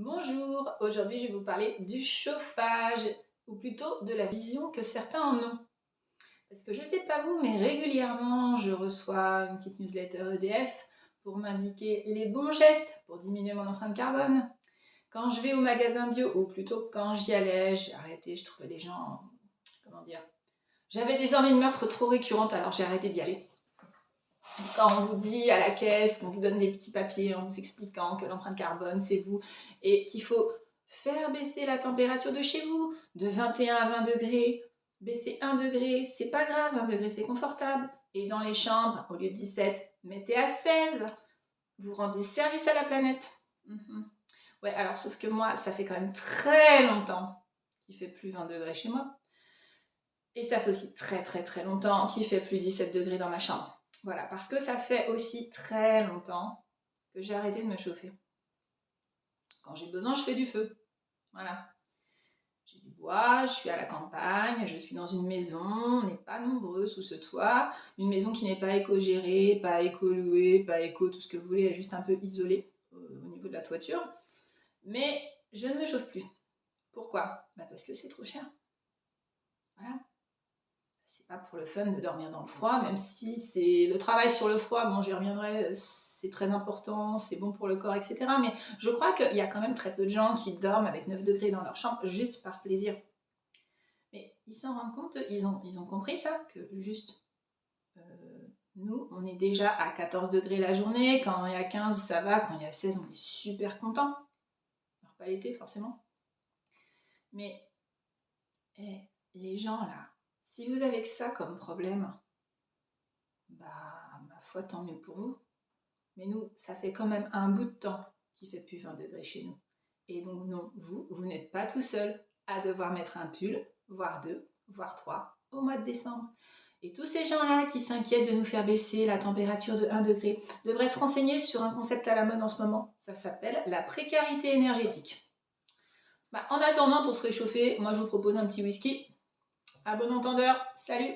Bonjour, aujourd'hui je vais vous parler du chauffage, ou plutôt de la vision que certains en ont. Parce que je ne sais pas vous, mais régulièrement je reçois une petite newsletter EDF pour m'indiquer les bons gestes pour diminuer mon empreinte carbone. Quand je vais au magasin bio, ou plutôt quand j'y allais, j'ai arrêté, je trouvais les gens, comment dire, j'avais des envies de meurtre trop récurrentes, alors j'ai arrêté d'y aller. Quand on vous dit à la caisse, qu'on vous donne des petits papiers en vous expliquant que l'empreinte carbone, c'est vous, et qu'il faut faire baisser la température de chez vous de 21 à 20 degrés, baisser 1 degré, c'est pas grave, 1 degré c'est confortable, et dans les chambres, au lieu de 17, mettez à 16, vous rendez service à la planète. Ouais, alors sauf que moi, ça fait quand même très longtemps qu'il fait plus 20 degrés chez moi, et ça fait aussi très longtemps qu'il fait plus 17 degrés dans ma chambre. Voilà, parce que ça fait aussi très longtemps que j'ai arrêté de me chauffer. Quand j'ai besoin, je fais du feu. Voilà. J'ai du bois, je suis à la campagne, je suis dans une maison, on n'est pas nombreux sous ce toit. Une maison qui n'est pas éco-gérée, pas éco-louée, pas éco, tout ce que vous voulez, juste un peu isolée au niveau de la toiture. Mais je ne me chauffe plus. Pourquoi? Parce que c'est trop cher. Voilà. C'est pas pour le fun de dormir dans le froid, même si c'est le travail sur le froid, bon j'y reviendrai, c'est très important, c'est bon pour le corps, etc. Mais je crois qu'il y a quand même très peu de gens qui dorment avec 9 degrés dans leur chambre juste par plaisir. Mais ils s'en rendent compte, ils ont compris ça, que juste nous, on est déjà à 14 degrés la journée, quand il y a 15 ça va, quand il y a 16 on est super content. Alors pas l'été forcément. Mais les gens là, si vous avez que ça comme problème, ma foi, tant mieux pour vous. Mais nous, ça fait quand même un bout de temps qu'il fait plus 20 degrés chez nous. Et donc non, vous n'êtes pas tout seul à devoir mettre un pull, voire deux, voire trois, au mois de décembre. Et tous ces gens-là qui s'inquiètent de nous faire baisser la température de 1 degré devraient se renseigner sur un concept à la mode en ce moment. Ça s'appelle la précarité énergétique. En attendant, pour se réchauffer, moi je vous propose un petit whisky. À bon entendeur, salut!